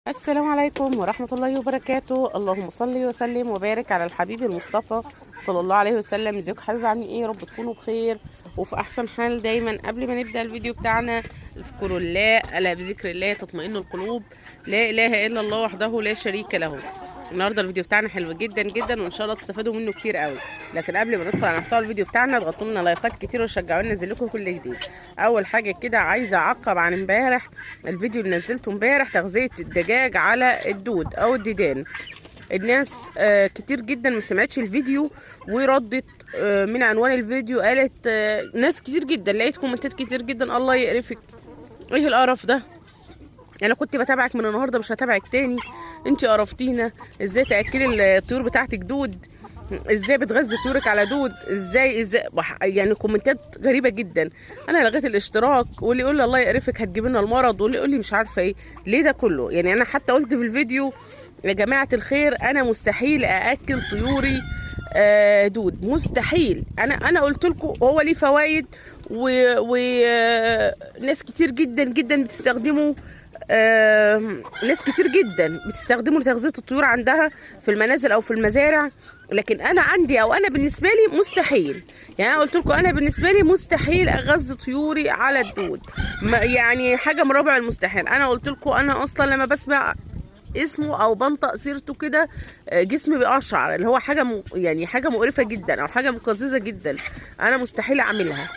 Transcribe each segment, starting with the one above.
السلام عليكم ورحمة الله وبركاته. اللهم صل وسلم وبارك على الحبيب المصطفى صلى الله عليه وسلم. ازيكم حبيبي، عاملين ايه؟ يا رب تكونوا بخير وفي احسن حال دايما. قبل ما نبدأ الفيديو بتاعنا، اذكروا الله، الا بذكر الله تطمئن القلوب. لا اله الا الله وحده لا شريك له. النهارده الفيديو بتاعنا حلو جدا جدا وان شاء الله تستفادوا منه كتير قوي. لكن قبل ما ندخل على محتوى الفيديو بتاعنا، اضغطوا لنا لايكات كتير وشجعونا ننزل لكم كل جديد. اول حاجه كده عايزه اعقب عن امبارح، الفيديو اللي نزلته امبارح تغذيه الدجاج على الدود او الديدان. الناس كتير جدا ما سمعتش الفيديو وردت من عنوان الفيديو، قالت ناس كتير جدا، لقيت كومنتات كتير جدا: الله يقرفك، ايه القرف ده؟ انا كنت بتابعك من النهارده مش هتابعك تاني، انتي قرفتينا. ازاي تاكلي الطيور بتاعتك دود؟ ازاي بتغذي طيورك على دود؟ ازاي يعني كومنتات غريبه جدا. انا لغيت الاشتراك، واللي يقول لي الله يقرفك هتجيب لنا المرض، واللي يقول لي مش عارفه ايه. ليه ده كله؟ يعني انا حتى قلت في الفيديو يا جماعه الخير، انا مستحيل ااكل طيوري دود، مستحيل. انا قلت لكم هو ليه فوائد، وناس كتير جدا جدا بتستخدمه. ناس كتير جدا بتستخدمه لتغذية الطيور عندها في المنازل او في المزارع. لكن انا عندي، او انا بالنسبه لي مستحيل. يعني انا قلت لكم انا بالنسبه لي مستحيل اغذي طيوري على الدود، يعني حاجه من رابع المستحيل. انا قلت لكم انا اصلا لما بسمع اسمه او بنطق سيرته كده جسمي بيقشعر، اللي هو حاجه يعني حاجه مقرفه جدا او حاجه مقززه جدا. انا مستحيل اعملها.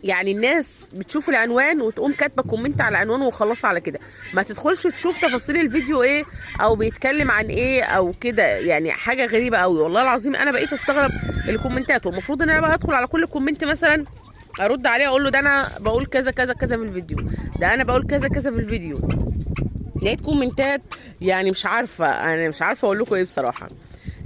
يعني الناس بتشوف العنوان وتقوم كاتبه كومنت على العنوان وخلاص على كده، ما تدخلش تشوف تفاصيل الفيديو ايه او بيتكلم عن ايه او كده. يعني حاجه غريبه قوي والله العظيم. انا بقيت استغرب الكومنتات، والمفروض ان انا بقى ادخل على كل كومنت مثلا ارد عليه اقول له ده انا بقول كذا كذا كذا في الفيديو، ده انا بقول كذا كذا في الفيديو. لقيت كومنتات يعني مش عارفه، انا مش عارفه اقول لكم ايه بصراحه.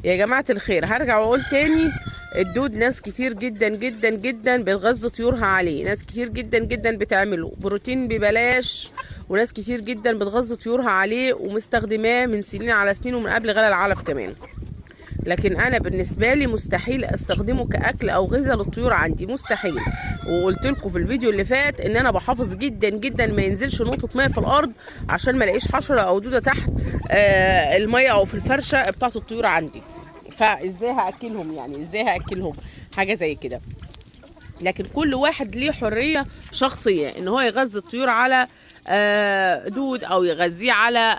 يا جماعه الخير، هرجع واقول تاني، الدود ناس كتير جدا جدا جدا بتغذي طيورها عليه، ناس كتير جدا جدا بتعمله بروتين ببلاش، وناس كتير جدا بتغذي طيورها عليه ومستخدماه من سنين على سنين ومن قبل غلا العلف كمان. لكن انا بالنسبه لي مستحيل استخدمه كاكل او غذاء للطيور عندي، مستحيل. وقلت لكم في الفيديو اللي فات ان انا بحافظ جدا جدا ما ينزلش نقطه ميه في الارض عشان ما الاقيش حشره او دوده تحت الميه او في الفرشه بتاعه الطيور عندي. فازاي هاكلهم؟ يعني ازاي هاكلهم حاجه زي كده؟ لكن كل واحد ليه حريه شخصيه ان هو يغذي الطيور على دود او يغذيه على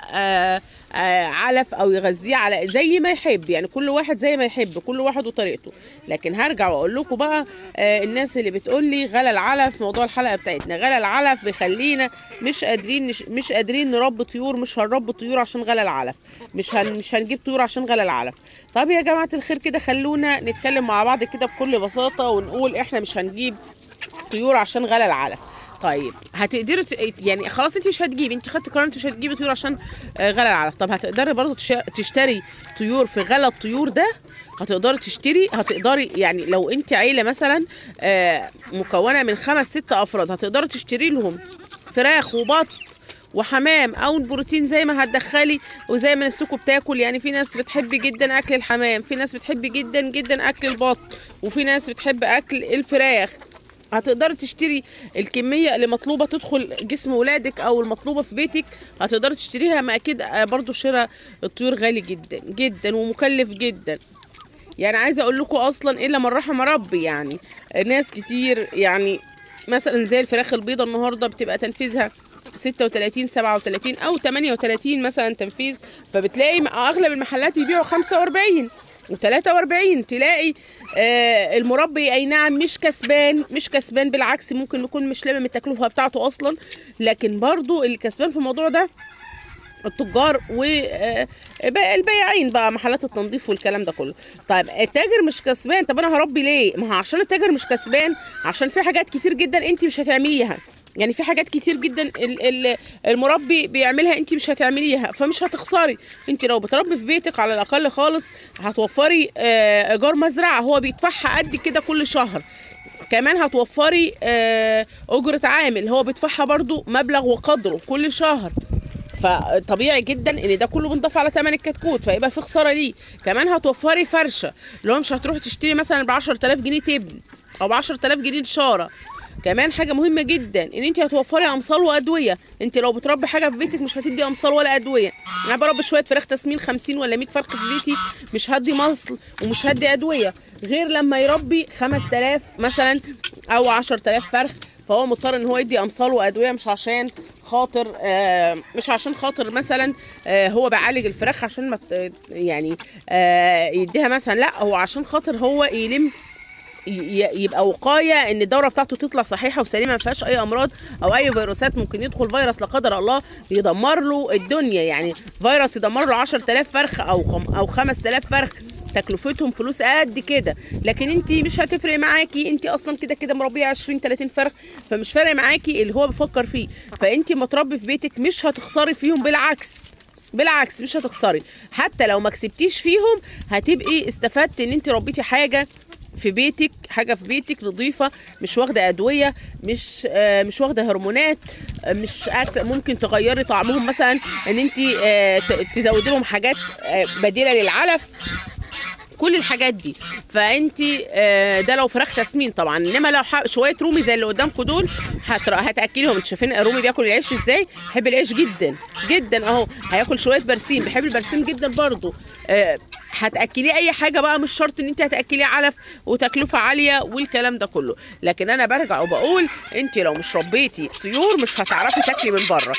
علف او يغذيه على زي ما يحب. يعني كل واحد زي ما يحب، كل واحد وطريقته. لكن هرجع واقول لكم بقى الناس اللي بتقول لي غلا العلف، موضوع الحلقه بتاعتنا غلا العلف بيخلينا مش قادرين نربي طيور، مش هنربي طيور عشان غلا العلف، مش هنجيب طيور عشان غلا العلف. طب يا جماعه الخير كده خلونا نتكلم مع بعض كده بكل بساطه ونقول احنا مش هنجيب طيور عشان غلا العلف. طيب هتقدري يعني خلاص انت مش هتجيبي، انت خدتي قرار انت مش هتجيبي طيور عشان غلا العلف. طب هتقدري برضو تشتري طيور في غلا الطيور ده؟ هتقدري يعني لو انت عيله مثلا مكونه من 5-6 افراد، هتقدري تشتري لهم فراخ وبط وحمام او البروتين زي ما هتدخلي وزي ما نفسكم بتاكل. يعني في ناس بتحب جدا اكل الحمام، في ناس بتحب جدا جدا اكل البط، وفي ناس بتحب اكل الفراخ. هتقدري تشتري الكميه اللي مطلوبه تدخل جسم ولادك او المطلوبه في بيتك، هتقدري تشتريها. ما اكيد برضو شراء الطيور غالي جدا جدا ومكلف جدا. يعني عايزه اقول لكم اصلا الا من رحم ربي، يعني ناس كتير يعني مثلا زي الفراخ البيضاء النهارده بتبقى تنفيذها 36 37 او 38 مثلا تنفيذ، فبتلاقي اغلب المحلات يبيعوا 45 و43. تلاقي المربي اي نعم مش كسبان بالعكس، ممكن يكون مش لامم التكلفه بتاعته اصلا. لكن برضو اللي كسبان في الموضوع ده التجار والبياعين بقى، محلات التنظيف والكلام ده كله. طيب التاجر مش كسبان، طب انا هربي ليه؟ ما هو عشان التاجر مش كسبان، عشان في حاجات كتير جدا انت مش هتعمليها. يعني في حاجات كتير جدا المربي بيعملها انت مش هتعمليها، فمش هتخسري. انت لو بتربي في بيتك على الاقل خالص هتوفري ايجار مزرعه هو بيدفعها قد كده كل شهر، كمان هتوفري اجره عامل هو بيدفعها برضو مبلغ وقدره كل شهر. فطبيعي جدا ان ده كله بنضاف على ثمن الكتكوت، فيبقى في خساره ليه. كمان هتوفري فرشه، اللي هو مش هتروحي تشتري مثلا ب 10000 جنيه تبن او ب 10000 جنيه نشاره. كمان حاجه مهمه جدا ان انت هتوفري امصال وادويه. انت لو بتربي حاجه في بيتك مش هتدي امصال ولا ادويه. انا بربي شويه فراخ تسمين 50 ولا 100 فرخ في بيتي، مش هدي مصل ومش هدي ادويه، غير لما يربي 5000 مثلا او 10000 فرخ، فهو مضطر ان هو يدي امصال وادويه، مش عشان خاطر مثلا هو بيعالج الفراخ عشان ما يعني يديها مثلا، لا هو عشان خاطر هو يلم يبقى وقايه ان الدوره بتاعته تطلع صحيحه وسليمه ما فيهاش اي امراض او اي فيروسات. ممكن يدخل فيروس لا قدر الله يدمر له الدنيا، يعني فيروس يدمر له 10000 فرخ او 5000 فرخ، تكلفتهم فلوس قد كده. لكن انت مش هتفرق معاكي، انت اصلا كده كده مربيه 20 30 فرخ، فمش فارق معاكي اللي هو بيفكر فيه. فانت ما تربي في بيتك مش هتخسري فيهم، بالعكس مش هتخسري. حتى لو ما كسبتيش فيهم هتبقي استفدت ان انت ربيتي حاجه في بيتك نظيفه، مش واخده ادويه، مش واخده هرمونات، مش أكل ممكن تغيري طعمهم مثلا ان انت تزودي لهم حاجات بديله للعلف، كل الحاجات دي. فانت ده لو فراخ تسمين طبعا. انما لو شويه رومي زي اللي قدامكم دول هتاكليهم. انتوا شايفين الرومي بياكل العيش ازاي؟ بيحب العيش جدا جدا اهو. هياكل شويه برسيم، بيحب البرسيم جدا برضو. هتاكليه اي حاجه بقى، مش شرط ان انت هتاكليه علف وتكلفه عاليه والكلام ده كله. لكن انا برجع وبقول انت لو مش ربيتي طيور مش هتعرفي تاكلي من بره،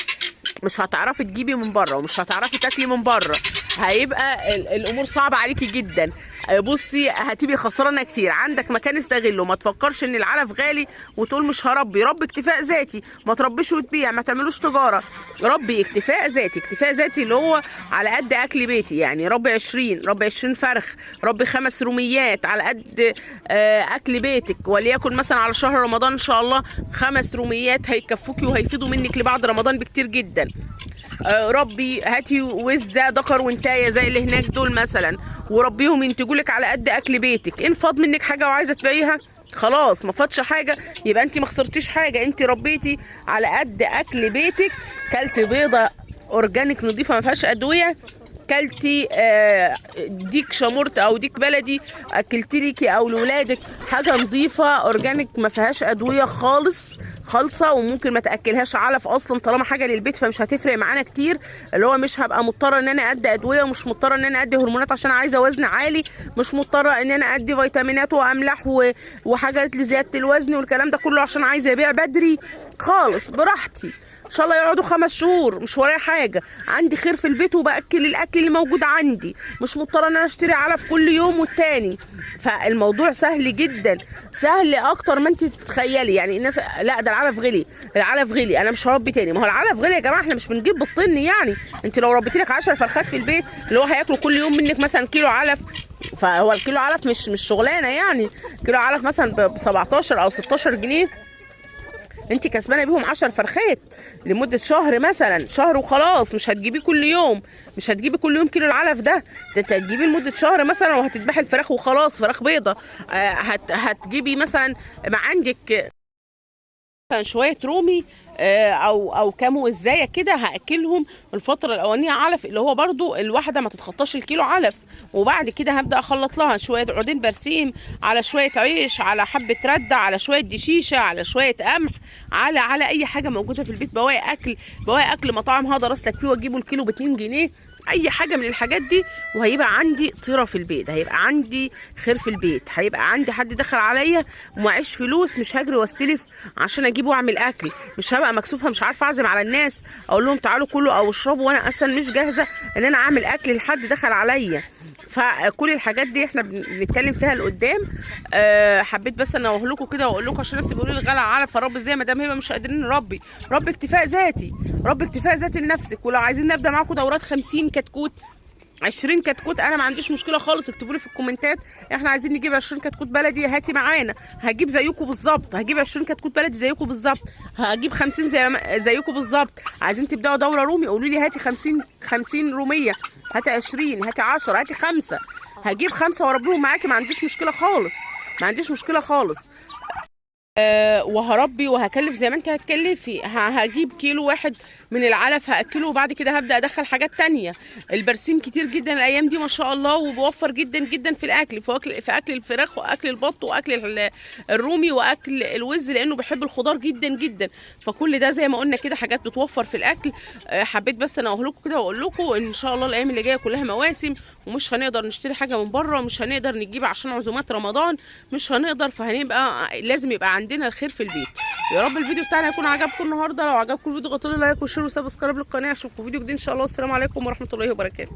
مش هتعرفي تجيبي من بره، ومش هتعرفي تاكلي من بره. هيبقى الامور صعبه عليكي جدا. بصي هتبقي خسرانه كتير. عندك مكان استغله، ما تفكرش ان العلف غالي وتقول مش هربي. ربي اكتفاء ذاتي، ما تربيش وتبيع، ما تعملوش تجاره. ربي اكتفاء ذاتي اللي هو على قد اكل بيتي. يعني ربي 20 فرخ، ربي 5 روميات على قد اكل بيتك، وليكن مثلا على شهر رمضان ان شاء الله 5 روميات هيكفوكي وهيفيدوا منك لبعد رمضان بكتير جدا. ربي هاتي وزه ذكر وانتايه زي اللي هناك دول مثلا، وربيهم ينتجوا لك على قد اكل بيتك. ان فاض منك حاجه وعايزه تبيعيها خلاص، ما فاتش حاجه، يبقى انت ما خسرتيش حاجه. انت ربيتي على قد اكل بيتك، كلتي بيضه اورجانيك نظيفه ما فيهاش ادويه، كلتي ديك شمورت او ديك بلدي اكلتي ليكي او لاولادك حاجه نظيفه اورجانيك ما فيهاش ادويه خالصه، وممكن ما تاكلهاش علف اصلا طالما حاجه للبيت، فمش هتفرق معانا كتير. اللي هو مش هبقى مضطره ان انا ادي ادويه، ومش مضطره ان انا ادي هرمونات عشان عايزه وزن عالي، مش مضطره ان انا ادي فيتامينات واملاح وحاجات لزياده الوزن والكلام ده كله عشان عايزه ابيع بدري خالص. براحتي ان شاء الله يقعدوا 5 شهور، مش ورايا حاجه، عندي خير في البيت وباكل الاكل اللي موجود عندي، مش مضطره ان انا اشتري علف كل يوم والتاني. فالموضوع سهل جدا، سهل اكتر ما انت تتخيلي. يعني الناس لا ده العلف غلي انا مش هربي تاني. ما هو العلف غلي يا جماعه، احنا مش بنجيب بالطن. يعني انت لو ربيتي لك 10 فرخات في البيت اللي هو هياكلوا كل يوم منك مثلا كيلو علف، فهو الكيلو علف مش شغلانه. يعني كيلو علف مثلا ب 17 او 16 جنيه، انت كسبانه بيهم 10 فرخات لمده شهر مثلا، شهر وخلاص. مش هتجيبيه كل يوم، كيلو العلف ده هتجيبيه لمده شهر مثلا، وهتذبحي الفراخ وخلاص، فراخ بيضه. هتجيبي مثلا مع عندك شويه رومي او كام وزايه كده، هاكلهم الفتره الاولانيه علف، اللي هو برضو الواحده ما تتخطاش الكيلو علف. وبعد كده هبدا اخلط لها شويه عودين برسيم، على شويه عيش، على حبه رده، على شويه دشيشه، على شويه قمح، على اي حاجه موجوده في البيت. بواقي اكل مطاعم هقدر اسلك فيه واجيبه الكيلو ب2 جنيه، اي حاجه من الحاجات دي. وهيبقى عندي طيره في البيت، هيبقى عندي خير في البيت، هيبقى عندي حد دخل عليا ومعيش فلوس، مش هجري واستلف عشان اجيب واعمل اكل، مش هبقى مكسوفه، مش عارفه اعزم على الناس اقول لهم تعالوا كلوا او اشربوا وانا اصلا مش جاهزه ان انا اعمل اكل لحد دخل عليا. فكل الحاجات دي احنا بنتكلم فيها لقدام. حبيت بس انوه لكم كده واقول لكم عشان الناس بيقولوا لي غلا علف، فرب ازاي ما دام هي مش قادرين نربي. رب اكتفاء ذاتي لنفسك. ولو عايزين نبدا معاكم دورات 50 كتكوت 20 كتكوت انا ما عنديش مشكله خالص. اكتبوا لي في الكومنتات احنا عايزين نجيب 20 كتكوت بلدي، هاتي معانا، هجيب زيكم بالظبط، هجيب 20 كتكوت بلدي زيكم بالظبط، هجيب 50 زيكم بالظبط. عايزين تبداوا دوره رومي قولوا لي هاتي 50 روميه، هاتي 20، هاتي 10، هاتي 5، هجيب 5 واربيهم معاكي، ما عنديش مشكله خالص. وهربي وهكلف زي ما انت هتكلفي. هجيب كيلو واحد من العلف هاكله، وبعد كده هبدا ادخل حاجات تانية. البرسيم كتير جدا الايام دي ما شاء الله، وبيوفر جدا جدا في الاكل، في اكل الفراخ واكل البط واكل الرومي واكل الوز، لانه بيحب الخضار جدا جدا. فكل ده زي ما قلنا كده حاجات بتوفر في الاكل. حبيت بس انا اقول لكم كده، واقول لكم ان شاء الله الايام اللي جايه كلها مواسم، ومش هنقدر نشتري حاجه من بره، مش هنقدر نجيب عشان عزومات رمضان، مش هنقدر. فهنبقى لازم يبقى عندنا الخير في البيت. يا رب الفيديو بتاعنا يكون عجبكم النهارده. لو عجبكم الفيديو غطوا لايك وشير وسبسكرايب للقناه. اشوفكم فيديو جديد ان شاء الله. والسلام عليكم ورحمه الله وبركاته.